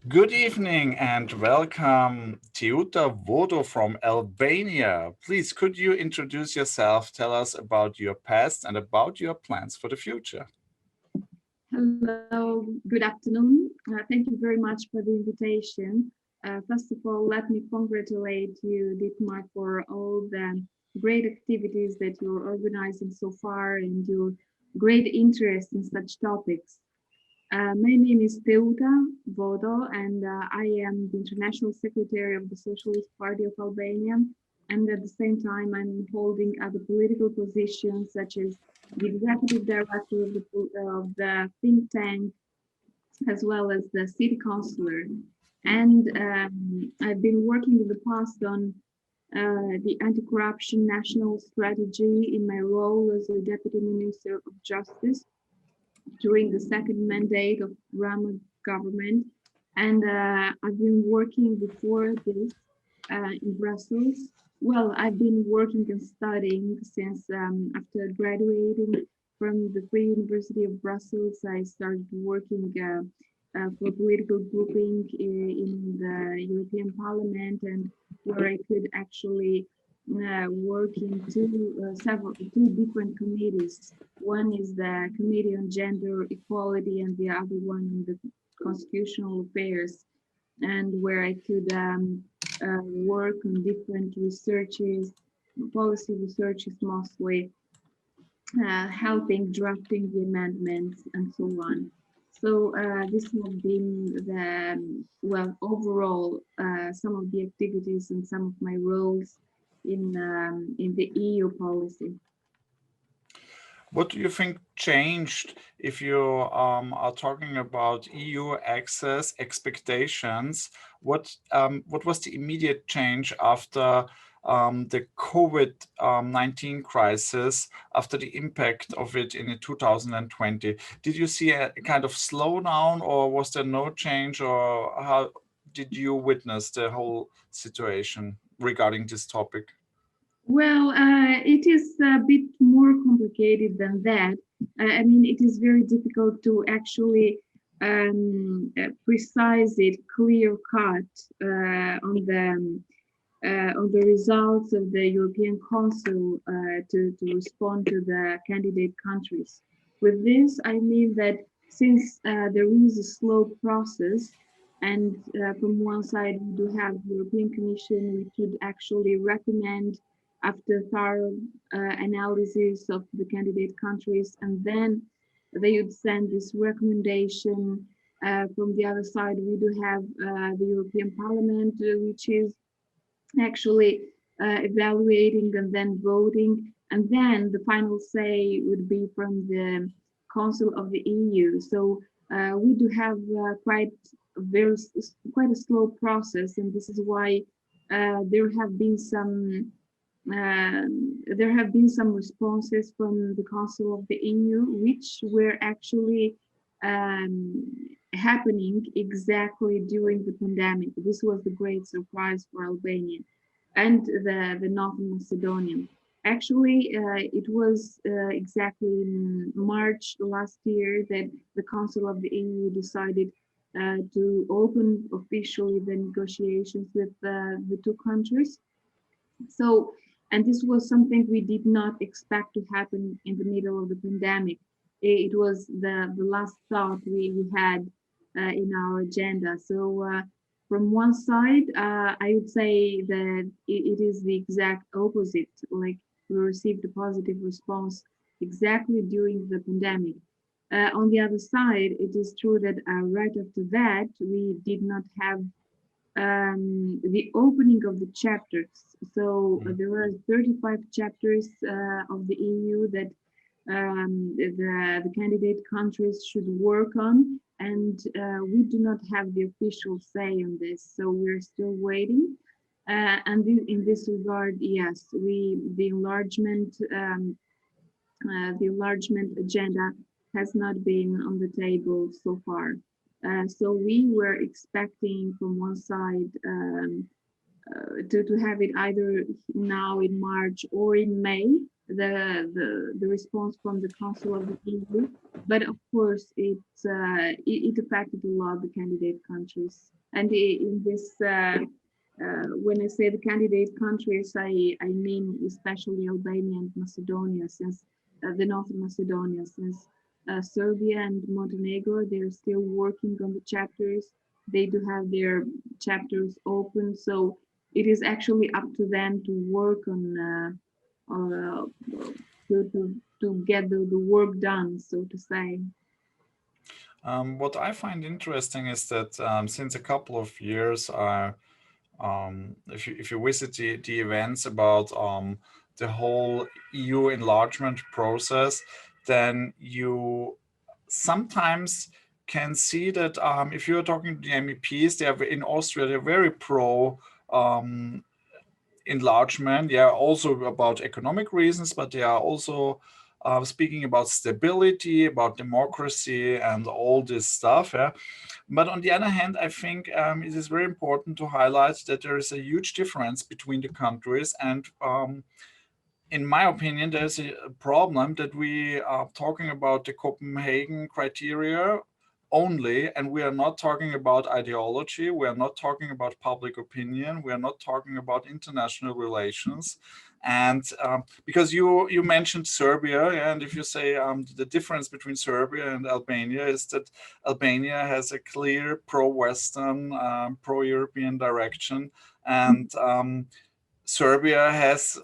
Good evening and welcome, Teuta Vodo from Albania. Please, could you introduce yourself, tell us about your past and about your plans for the future? Hello, good afternoon. Thank you very much for the invitation. First of all, let me congratulate you, Dietmar, for all the great activities that you're organizing so far and your great interest in such topics. My name is Teuta Vodo, and I am the International Secretary of the Socialist Party of Albania. And at the same time, I'm holding other political positions, such as the Executive Director of the think tank, as well as the City Councillor. And I've been working in the past on the anti-corruption national strategy in my role as a Deputy Minister of Justice during the second mandate of Rama government. And I've been working before this in Brussels. Well, I've been working and studying since after graduating from the Free University of Brussels. I started working for political grouping in the European Parliament, and where I could actually work in two different committees. One is the Committee on Gender Equality, and the other one on the Constitutional Affairs, and where I could work on different researches, policy researches mostly, helping drafting the amendments and so on. So this has been the, well, overall, some of the activities and some of my roles in the EU policy. What do you think changed if you are talking about EU access expectations? What was the immediate change after the COVID-19 crisis, after the impact of it in 2020? Did you see a kind of slowdown, or was there no change, or how did you witness the whole situation regarding this topic? Well, it is a bit more complicated than that. I mean, it is very difficult to actually precise it, clear cut on the results of the European Council to respond to the candidate countries. With this, I mean that since there is a slow process, and from one side we do have the European Commission, we could actually recommend after thorough analysis of the candidate countries, and then they would send this recommendation. From the other side, we do have the European Parliament, which is actually evaluating and then voting, and then the final say would be from the Council of the EU. So we do have quite a slow process, and this is why there have been some responses from the Council of the EU, which were actually um, happening exactly during the pandemic. This was the great surprise for Albania and the Northern Macedonian. Actually, it was exactly in March last year that the Council of the EU decided to open officially the negotiations with the two countries. So, and this was something we did not expect to happen in the middle of the pandemic. It was the last thought we had in our agenda. So, from one side, I would say that it is the exact opposite. Like, we received a positive response exactly during the pandemic. On the other side, it is true that right after that, we did not have the opening of the chapters. So there were 35 chapters of the EU that the candidate countries should work on, and we do not have the official say on this. So we're still waiting. And in this regard, yes, the enlargement agenda has not been on the table so far. So we were expecting from one side to have it either now in March or in May. the response from the Council of the EU. But of course, it affected a lot the candidate countries. And in this, when I say the candidate countries, I mean especially Albania and Macedonia, since the Northern Macedonia, since Serbia and Montenegro, they're still working on the chapters. They do have their chapters open, so it is actually up to them to work on uh, to get the work done, so to say. What I find interesting is that since a couple of years, if you visit the events about the whole EU enlargement process, then you sometimes can see that if you're talking to the MEPs, they are in Austria, they're very pro enlargement. Yeah, also about economic reasons, but they are also speaking about stability, about democracy, and all this stuff. Yeah. But on the other hand, I think it is very important to highlight that there is a huge difference between the countries. And in my opinion, there's a problem that we are talking about the Copenhagen criteria only, and we are not talking about ideology. We are not talking about public opinion. We are not talking about international relations. And because you mentioned Serbia, yeah, and if you say the difference between Serbia and Albania is that Albania has a clear pro-Western, pro-European direction, and Serbia has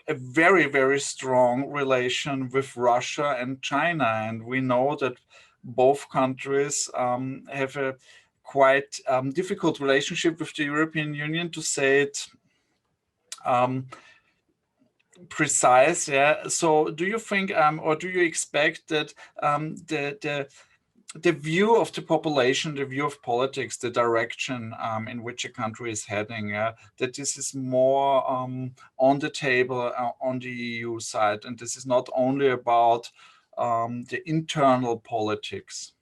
a very, very strong relation with Russia and China. And we know that both countries have a quite difficult relationship with the European Union, to say it um, precise. Yeah. So do you think or do you expect that the view of the population, the view of politics, the direction in which a country is heading, that this is more on the table on the EU side, and this is not only about the internal politics?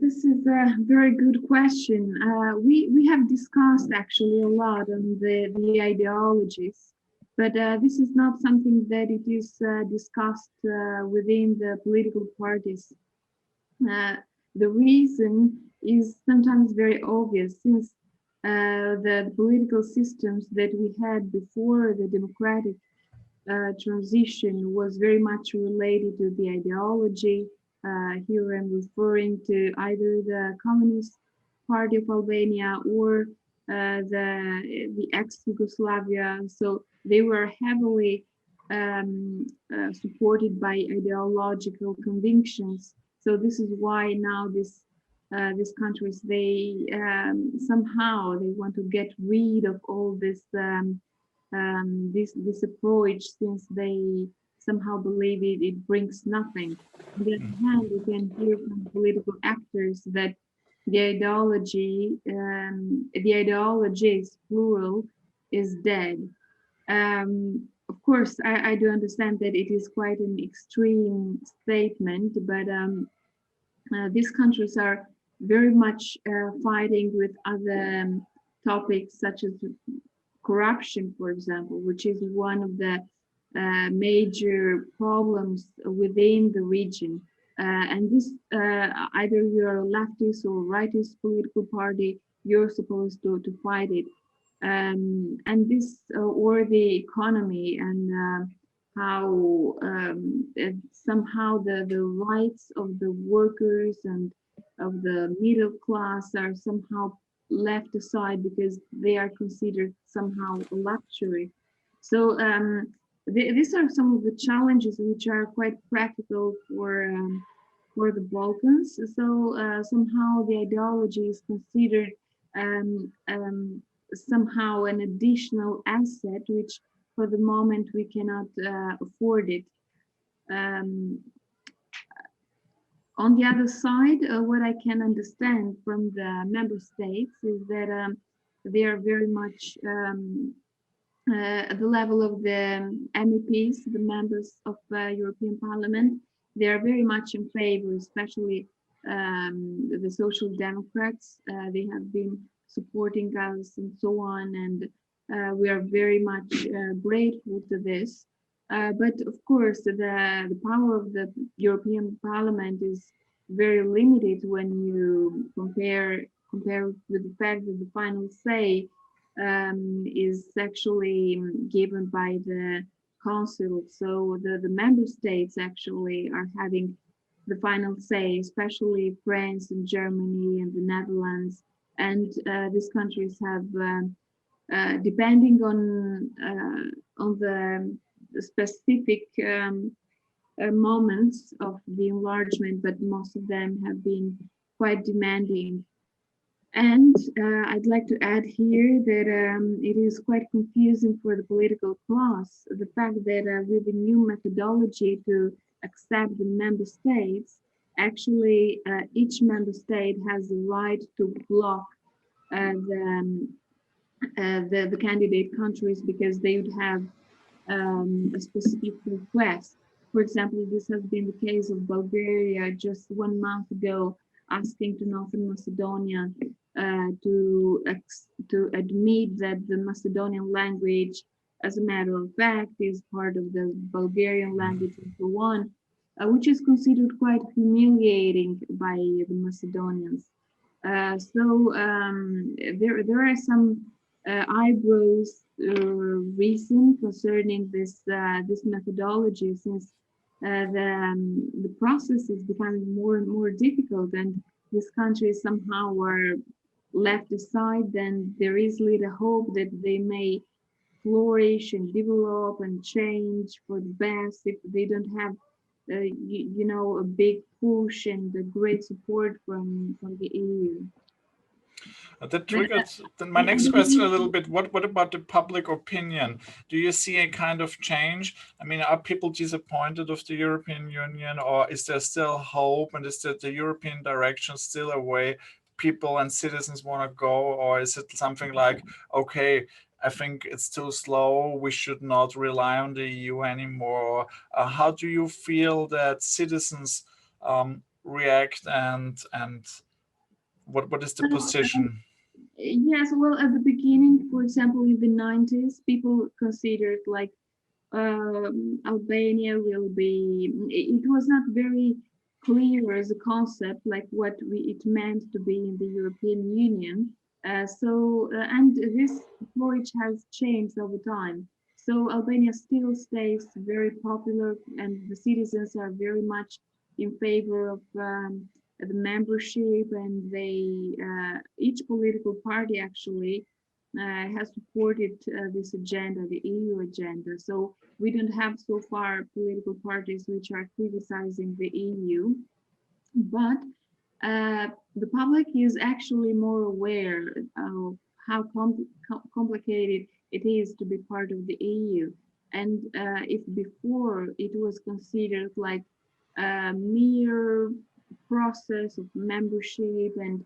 This is a very good question. We have discussed actually a lot on the ideologies, but this is not something that it is discussed within the political parties. Uh, the reason is sometimes very obvious, since the political systems that we had before the democratic transition was very much related to the ideology. Here I'm referring to either the Communist Party of Albania or the ex-Yugoslavia. So they were heavily supported by ideological convictions. So this is why now these countries, they somehow they want to get rid of all this approach, since they somehow believe it brings nothing. On the other hand, we can hear from political actors that the ideologies plural is dead. Of course, I do understand that it is quite an extreme statement, but these countries are very much fighting with other topics, such as corruption, for example, which is one of the major problems within the region. And this, either you're a leftist or rightist political party, you're supposed to fight it. And this, or the economy, and how somehow the rights of the workers and of the middle class are somehow left aside because they are considered somehow a luxury. So these are some of the challenges which are quite practical for the Balkans. So somehow the ideology is considered somehow an additional asset, which for the moment we cannot afford it. Um, on the other side, what I can understand from the member states is that they are very much at the level of the MEPs, the members of the European Parliament. They are very much in favor, especially the Social Democrats. They have been supporting us and so on, and We are very much grateful to this. But of course, the power of the European Parliament is very limited when you compare with the fact that the final say is actually given by the Council. So the member states actually are having the final say, especially France and Germany and the Netherlands. And these countries have, depending on the specific moments of the enlargement, but most of them have been quite demanding. And I'd like to add here that it is quite confusing for the political class, the fact that with the new methodology to accept the member states, actually each member state has the right to block the candidate countries because they would have a specific request. For example, this has been the case of Bulgaria just 1 month ago, asking to Northern Macedonia to admit that the Macedonian language, as a matter of fact, is part of the Bulgarian language and so on, which is considered quite humiliating by the Macedonians. There are some eyebrows reason concerning this methodology, since the process is becoming more and more difficult, and these countries somehow are left aside. Then there is little hope that they may flourish and develop and change for the best if they don't have a big push and a great support from the EU. That But triggered then my next question a little bit. What about the public opinion? Do you see a kind of change? I mean, are people disappointed of the European Union, or is there still hope? And is that the European direction still a way people and citizens want to go? Or is it something like, okay, I think it's too slow, we should not rely on the EU anymore? How do you feel that citizens react, and what is the position? Yes, well, at the beginning, for example, in the 90s, people considered like Albania will be, it was not very clear as a concept, like what it meant to be in the European Union. And this approach has changed over time. So Albania still stays very popular, and the citizens are very much in favor of the membership, and each political party actually has supported this agenda, the EU agenda. So we don't have so far political parties which are criticizing the EU, but the public is actually more aware of how complicated it is to be part of the EU. And if before it was considered like a mere process of membership and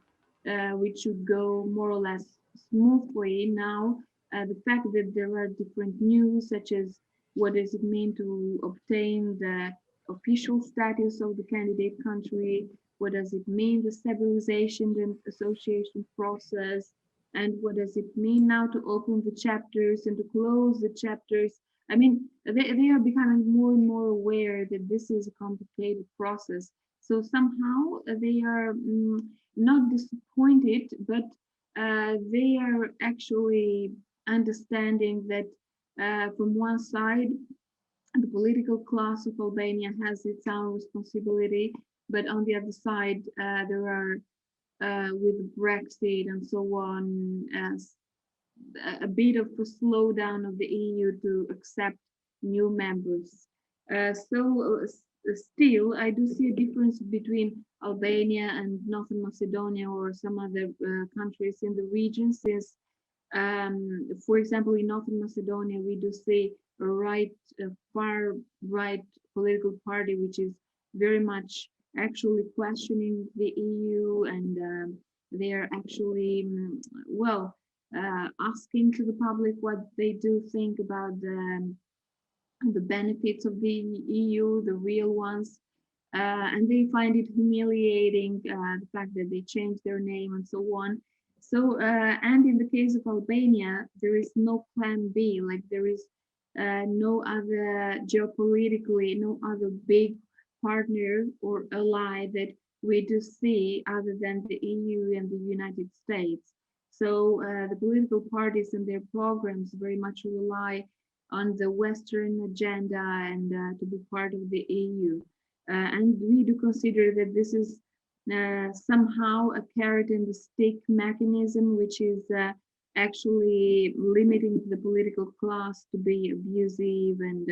which should go more or less smoothly, now the fact that there are different news, such as what does it mean to obtain the official status of the candidate country, what does it mean, the stabilization and association process, and what does it mean now to open the chapters and to close the chapters. I mean, they are becoming more and more aware that this is a complicated process. So somehow they are not disappointed, but they are actually understanding that from one side, the political class of Albania has its own responsibility, but on the other side, there are, with Brexit and so on, as a bit of a slowdown of the EU to accept new members. Still, I do see a difference between Albania and Northern Macedonia or some other countries in the region, since for example, in Northern Macedonia, we do see a far right political party, which is very much actually questioning the EU, and they are actually, asking to the public what they do think about the benefits of the EU, the real ones. And they find it humiliating, the fact that they changed their name and so on. So, and in the case of Albania, there is no plan B, like there is no other geopolitically, no other big partner or ally that we do see other than the EU and the United States. So the political parties and their programs very much rely on the Western agenda and to be part of the EU. And we do consider that this is somehow a carrot and the stick mechanism, which is actually limiting the political class to be abusive and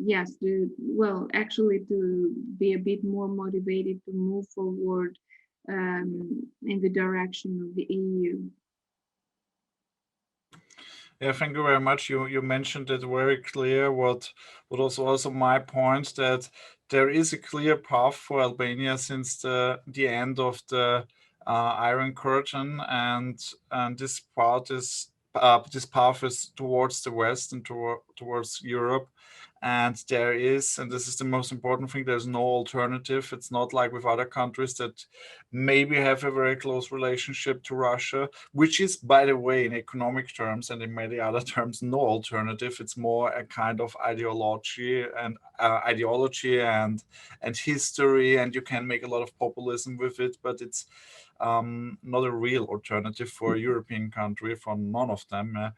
yes, well, actually to be a bit more motivated to move forward in the direction of the EU. Yeah, thank you very much. You mentioned it very clear. What was also my point, that there is a clear path for Albania since the end of the Iron Curtain, and this path is towards the west and towards Europe. And there is, and this is the most important thing, there's no alternative. It's not like with other countries that maybe have a very close relationship to Russia, which is, by the way, in economic terms and in many other terms, no alternative. It's more a kind of ideology and history, and you can make a lot of populism with it, but it's not a real alternative for a European country, for none of them.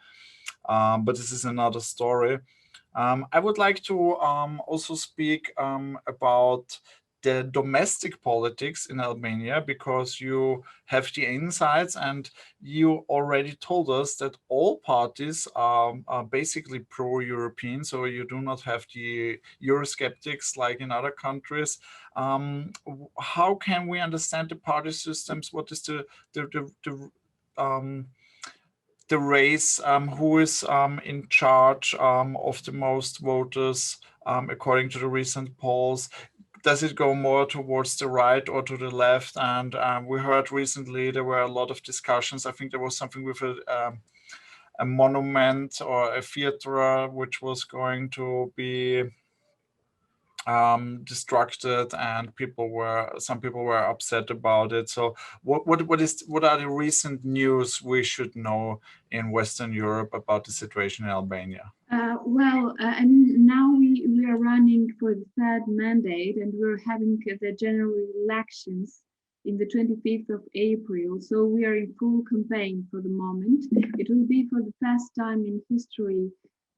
But this is another story. I would like to also speak about the domestic politics in Albania, because you have the insights and you already told us that all parties are basically pro-European, so you do not have the Eurosceptics like in other countries. How can we understand the party systems? What is um, the race, who is in charge of the most voters according to the recent polls? Does it go more towards the right or to the left? And we heard recently there were a lot of discussions. I think there was something with a monument or a theater which was going to be distracted, and some people were upset about it. So what are the recent news we should know in Western Europe about the situation in Albania? Well, and now we are running for the third mandate, and we're having the general elections in the 25th of April. So we are in full campaign for the moment. It will be for the first time in history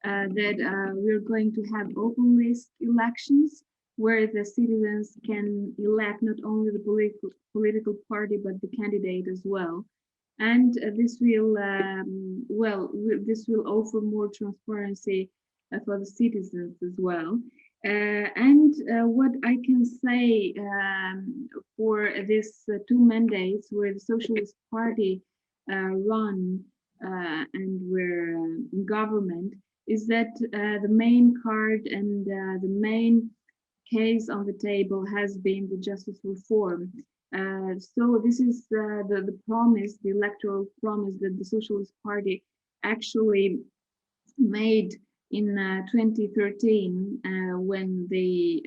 that we're going to have open list elections where the citizens can elect not only the political party but the candidate as well. And this will this will offer more transparency for the citizens as well. And what I can say for these two mandates where the Socialist Party run and were in government is that the main card and the main case on the table has been the justice reform. So this is the promise, the electoral promise that the Socialist Party actually made in 2013 when they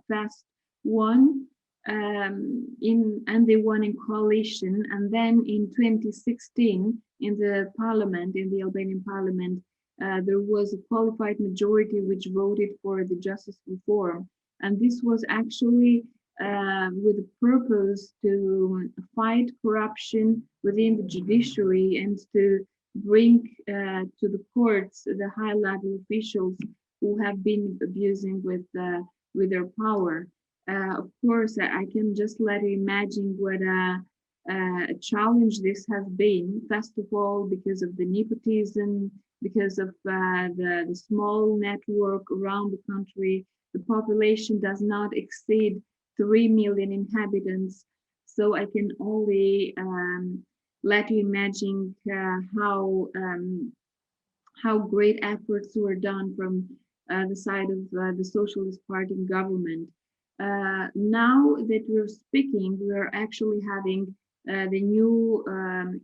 first won and they won in coalition, and then in 2016 in the parliament, in the Albanian parliament, there was a qualified majority which voted for the justice reform, and this was actually with the purpose to fight corruption within the judiciary and to bring to the courts the high-level officials who have been abusing with their power. Of course, I can just let you imagine what a challenge this has been. First of all, because of the nepotism, because of the small network around the country. The population does not exceed 3 million inhabitants. So I can only let you imagine how great efforts were done from the side of the Socialist Party government. Now that we're speaking, we're actually having the new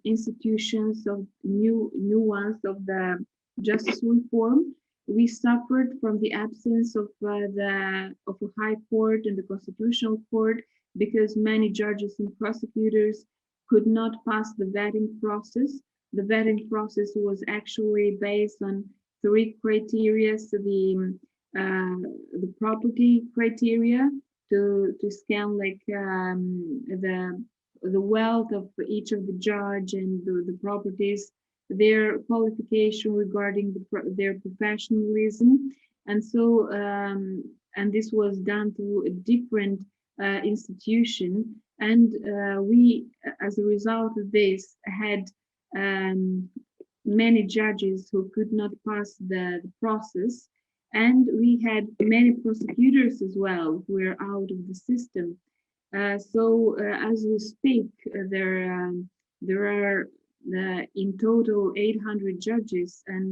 institutions of new ones of the justice reform. We suffered from the absence of a high court and the constitutional court because many judges and prosecutors could not pass the vetting process. The vetting process was actually based on three criteria: so the property criteria to scan like the wealth of each of the judge and the properties, their qualification regarding their professionalism, and so and this was done through a different institution, and we, as a result of this, had um, many judges who could not pass the process, and we had many prosecutors as well who were out of the system. As we speak, there are in total 800 judges, and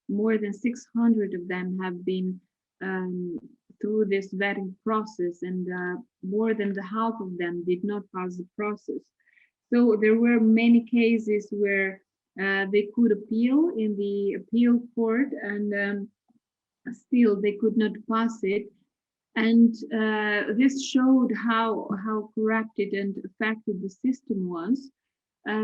more than 600 of them have been um, through this vetting process, and more than the half of them did not pass the process. So there were many cases where they could appeal in the appeal court, and still they could not pass it. And this showed how corrupted and affected the system was.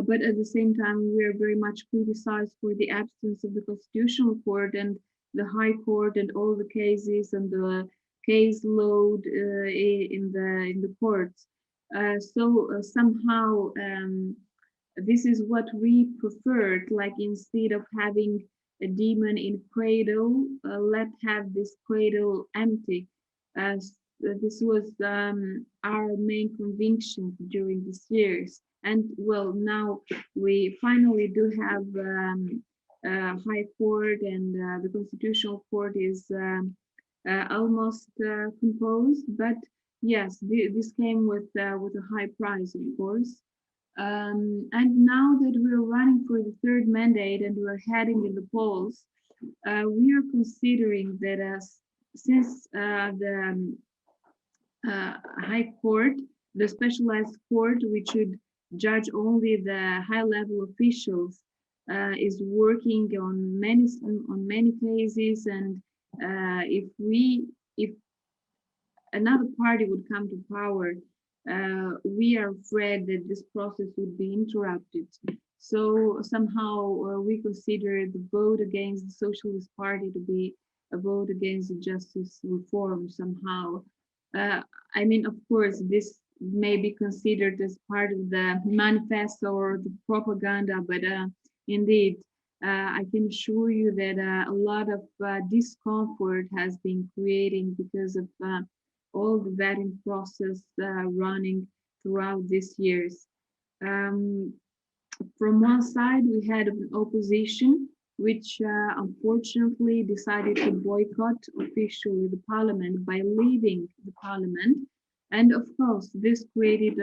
But at the same time, we are very much criticized for the absence of the Constitutional Court and the High Court and all the cases and the case load in the courts. Somehow this is what we preferred. Like, instead of having a demon in cradle, let's have this cradle empty. This was our main conviction during these years. And well, now we finally do have High Court, and the Constitutional Court is almost composed. But yes, this came with a high price, of course. And now that we're running for the third mandate and we're heading in the polls, we are considering that since the High Court, the specialized court, which should judge only the high-level officials, is working on many cases, and if another party would come to power, we are afraid that this process would be interrupted. So somehow we consider the vote against the Socialist Party to be a vote against the justice reform somehow. I mean, of course, this may be considered as part of the manifesto or the propaganda, but indeed, I can assure you that a lot of discomfort has been created because of all the vetting process running throughout these years. Um, from one side, we had an opposition, which unfortunately decided to boycott officially the parliament by leaving the parliament. And of course, this created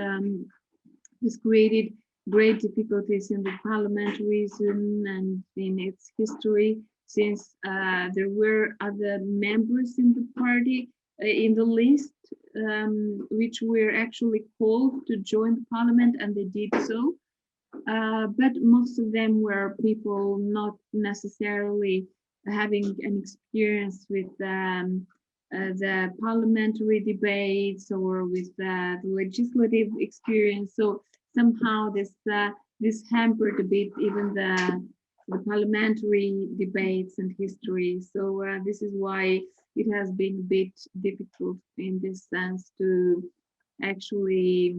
great difficulties in the parliamentarism and in its history, since there were other members in the party in the list, which were actually called to join the parliament, and they did so. But most of them were people not necessarily having an experience with the parliamentary debates or with the legislative experience. So somehow this hampered a bit even the parliamentary debates and history. So this is why it has been a bit difficult in this sense to actually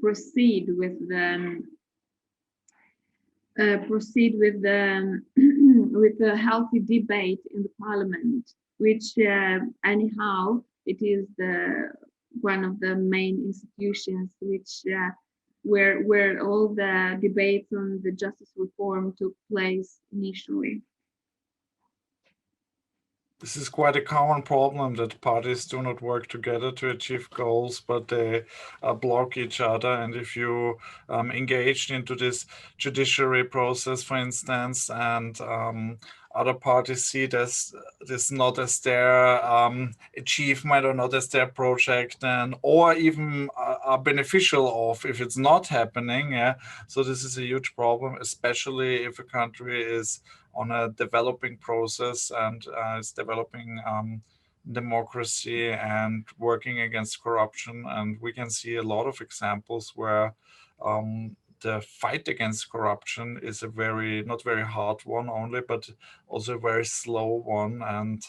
proceed with the with the healthy debate in the parliament, which anyhow it is the one of the main institutions which where all the debates on the justice reform took place initially. This is quite a common problem, that parties do not work together to achieve goals, but they block each other. And if you engaged into this judiciary process, for instance, and other parties see this not as their achievement or not as their project, and or even are beneficial of if it's not happening. Yeah, so this is a huge problem, especially if a country is on a developing process and is developing democracy and working against corruption. And we can see a lot of examples where the fight against corruption is a not very hard one only, but also a very slow one, and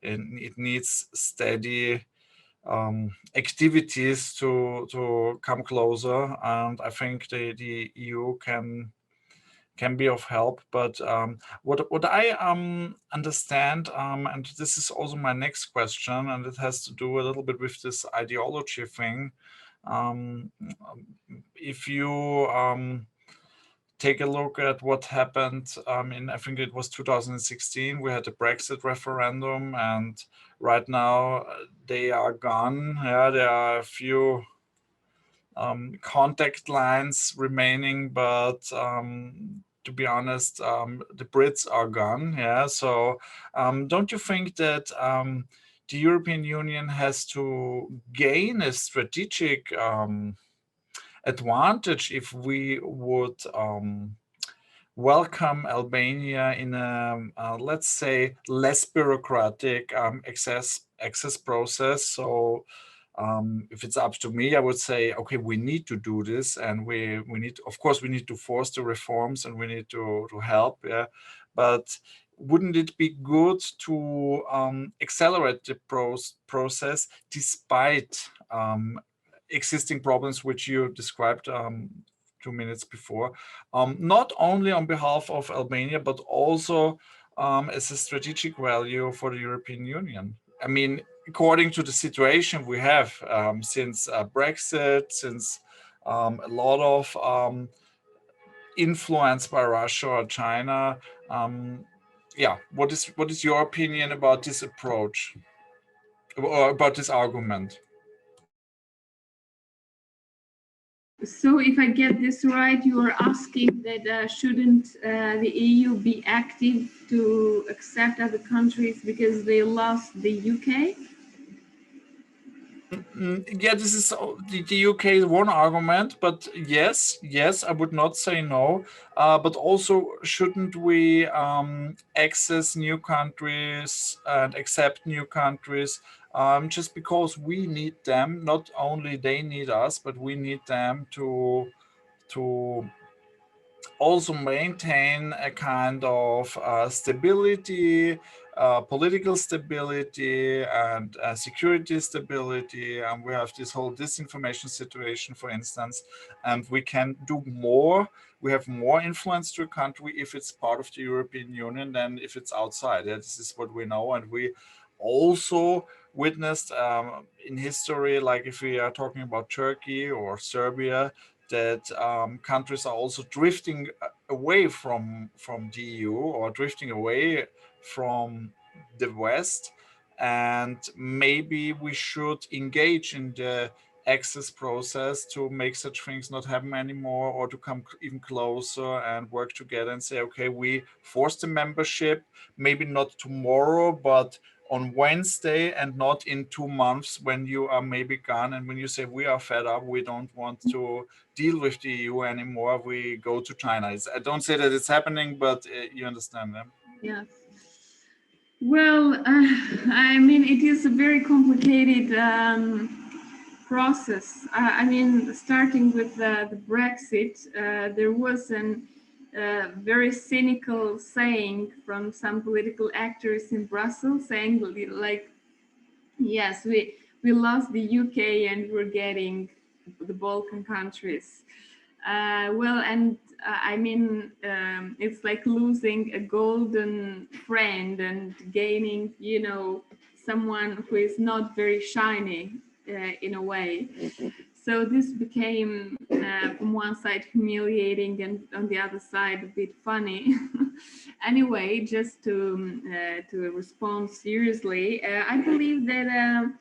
it needs steady activities to come closer. And I think the EU can be of help. But what I understand, and this is also my next question, and it has to do a little bit with this ideology thing. Um, if you take a look at what happened in, I think it was 2016, we had a Brexit referendum, and right now they are gone. Yeah, there are a few contact lines remaining, but to be honest, the Brits are gone. Yeah, so don't you think that the European Union has to gain a strategic advantage if we would welcome Albania in a, let's say, less bureaucratic access process? So if it's up to me, I would say, okay, we need to do this, and we need, of course, we need to force the reforms, and we need to help. Yeah, but wouldn't it be good to accelerate the process despite existing problems which you described 2 minutes before, not only on behalf of Albania, but also as a strategic value for the European Union? I mean, according to the situation we have since Brexit, since a lot of influence by Russia or China. Yeah, what is your opinion about this approach, or about this argument? So if I get this right, you are asking that shouldn't the EU be active to accept other countries because they lost the UK? Yeah, this is the UK is one argument, but yes, I would not say no. But also, shouldn't we access new countries and accept new countries just because we need them? Not only they need us, but we need them to also maintain a kind of stability, political stability, and security stability. And we have this whole disinformation situation, for instance, and we can do more. We have more influence to a country if it's part of the European Union than if it's outside. Yeah, this is what we know, and we also witnessed in history, like if we are talking about Turkey or Serbia, that countries are also drifting away from the EU, or drifting away from the West, and maybe we should engage in the access process to make such things not happen anymore, or to come even closer and work together and say, okay, we force the membership, maybe not tomorrow, but on Wednesday, and not in 2 months when you are maybe gone, and when you say we are fed up, we don't want to deal with the EU anymore, we go to China. I don't say that it's happening, but you understand them. Yes. Well, I mean, it is a very complicated process. I mean, starting with the Brexit, there was a very cynical saying from some political actors in Brussels, saying like, yes, we lost the UK and we're getting the Balkan countries. Well, and I mean, it's like losing a golden friend and gaining, you know, someone who is not very shiny in a way. So this became, from one side, humiliating, and on the other side, a bit funny. Anyway, just to respond seriously, I believe that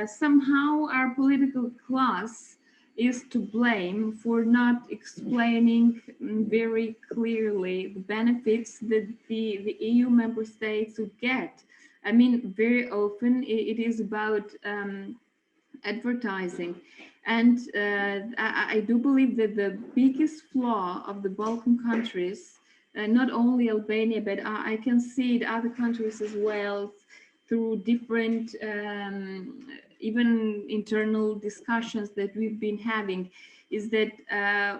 somehow our political class is to blame for not explaining very clearly the benefits that the EU member states would get. I mean, very often it is about advertising. And I do believe that the biggest flaw of the Balkan countries, not only Albania, but I can see it other countries as well, through different even internal discussions that we've been having, is that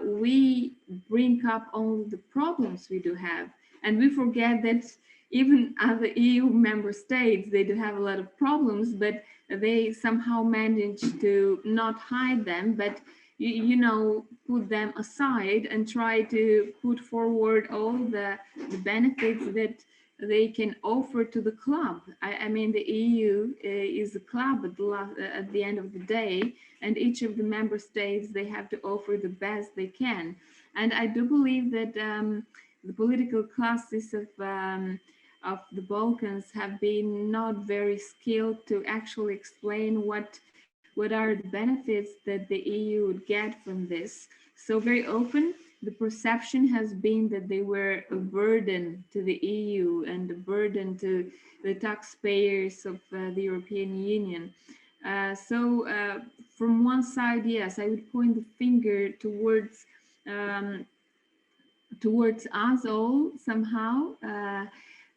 we bring up only the problems we do have, and we forget that even other EU member states, they do have a lot of problems, but they somehow manage to not hide them, but you know, put them aside and try to put forward all the benefits that they can offer to the club. I mean, the EU is a club at the end of the day, and each of the member states, they have to offer the best they can. And I do believe that the political classes of the Balkans have been not very skilled to actually explain what are the benefits that the EU would get from this. So very often the perception has been that they were a burden to the EU and a burden to the taxpayers of the European Union. From one side, yes, I would point the finger um, towards us all somehow.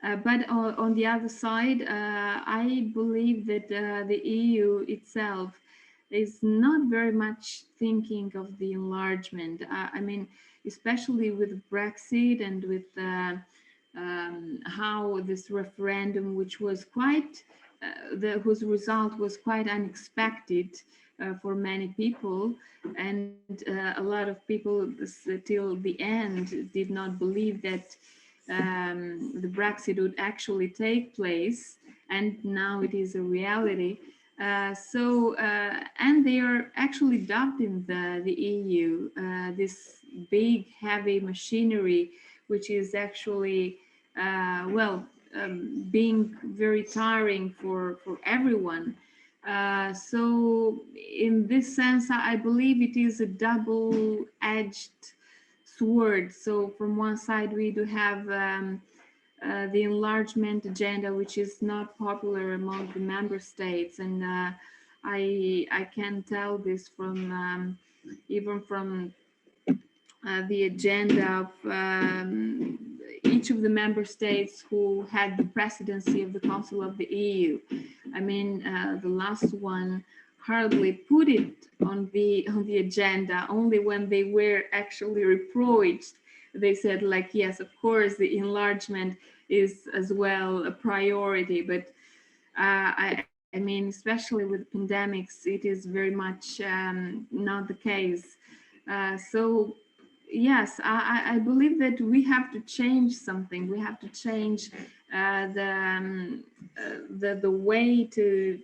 But on the other side, I believe that the EU itself is not very much thinking of the enlargement. I mean, especially with Brexit and with how this referendum, which was quite, whose result was quite unexpected for many people, and a lot of people till the end did not believe that the Brexit would actually take place, and now it is a reality. And they are actually dubbed in the EU, this big, heavy machinery, which is actually, being very tiring for everyone. So in this sense, I believe it is a double-edged sword. So from one side, we do have the enlargement agenda, which is not popular among the member states, and I can tell this from even from the agenda of each of the member states who had the presidency of the Council of the EU. I mean, the last one hardly put it on the agenda. Only when they were actually reproached, they said, like, yes, of course, the enlargement is as well a priority. But I mean, especially with pandemics, it is very much not the case. So yes, I believe that we have to change something. We have to change the way to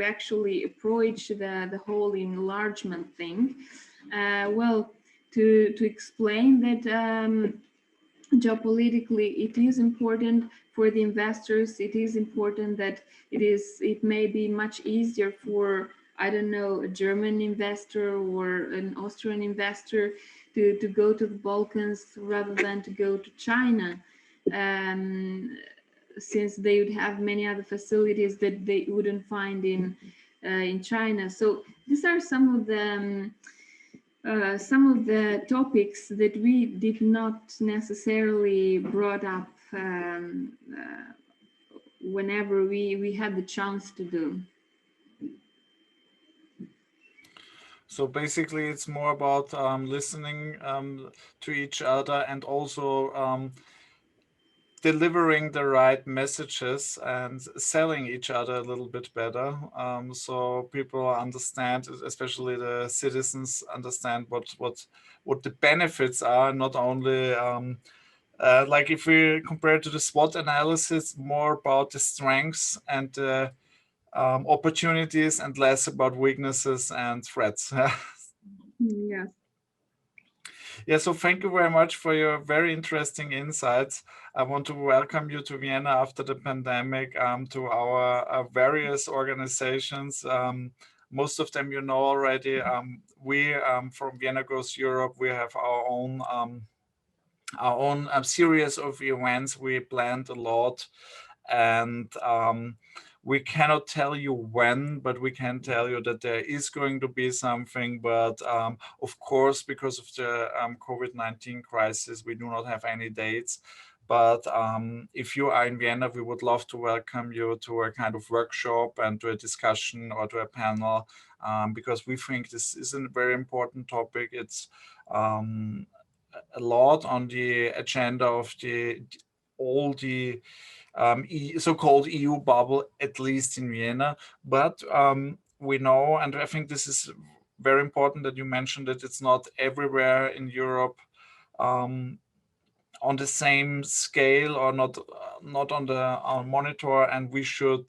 actually approach the whole enlargement thing. Well, to explain that geopolitically it is important for the investors. It is important that it may be much easier for, I don't know, a German investor or an Austrian investor to go to the Balkans rather than to go to China, since they would have many other facilities that they wouldn't find in China. So these are some of the topics that we did not necessarily brought up whenever we had the chance to do. So basically, it's more about listening to each other and also delivering the right messages and selling each other a little bit better, so people understand, especially the citizens, understand what the benefits are, not only like if we compare to the SWOT analysis, more about the strengths and opportunities and less about weaknesses and threats. Yes. Yeah, so thank you very much for your very interesting insights. I want to welcome you to Vienna after the pandemic, to our various organizations. Most of them you know already. We from Vienna Goes Europe, we have our own series of events. We planned a lot, and we cannot tell you when, but we can tell you that there is going to be something. But of course, because of the COVID-19 crisis, we do not have any dates. But if you are in Vienna, we would love to welcome you to a kind of workshop and to a discussion or to a panel, because we think this is a very important topic. It's um, a lot on the agenda of all the so-called EU bubble, at least in Vienna. But we know, and I think this is very important that you mentioned that it's not everywhere in Europe um, on the same scale, or not on the monitor, and we should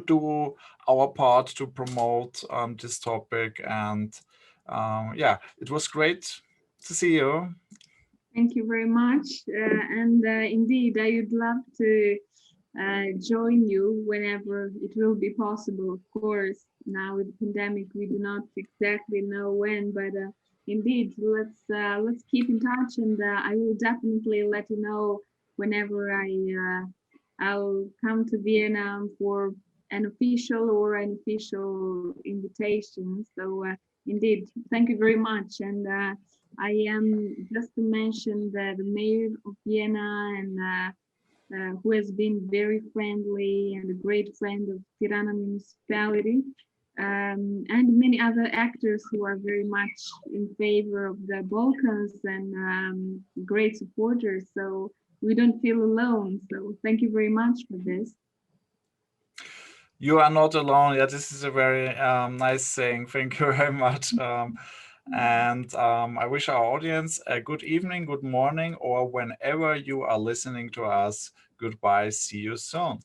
do our part to promote this topic. And yeah, it was great to see you. Thank you very much. And indeed, I would love to join you whenever it will be possible. Of course, now with the pandemic, we do not exactly know when, but indeed, let's keep in touch, and I will definitely let you know whenever I'll come to Vienna for an official or unofficial invitation. So indeed, thank you very much. And I am just to mention that the mayor of Vienna and who has been very friendly and a great friend of Tirana municipality, and many other actors who are very much in favor of the Balkans and great supporters. So we don't feel alone. So thank you very much for this. You are not alone. Yeah, this is a very nice saying. Thank you very much. And I wish our audience a good evening, good morning, or whenever you are listening to us. Goodbye. See you soon.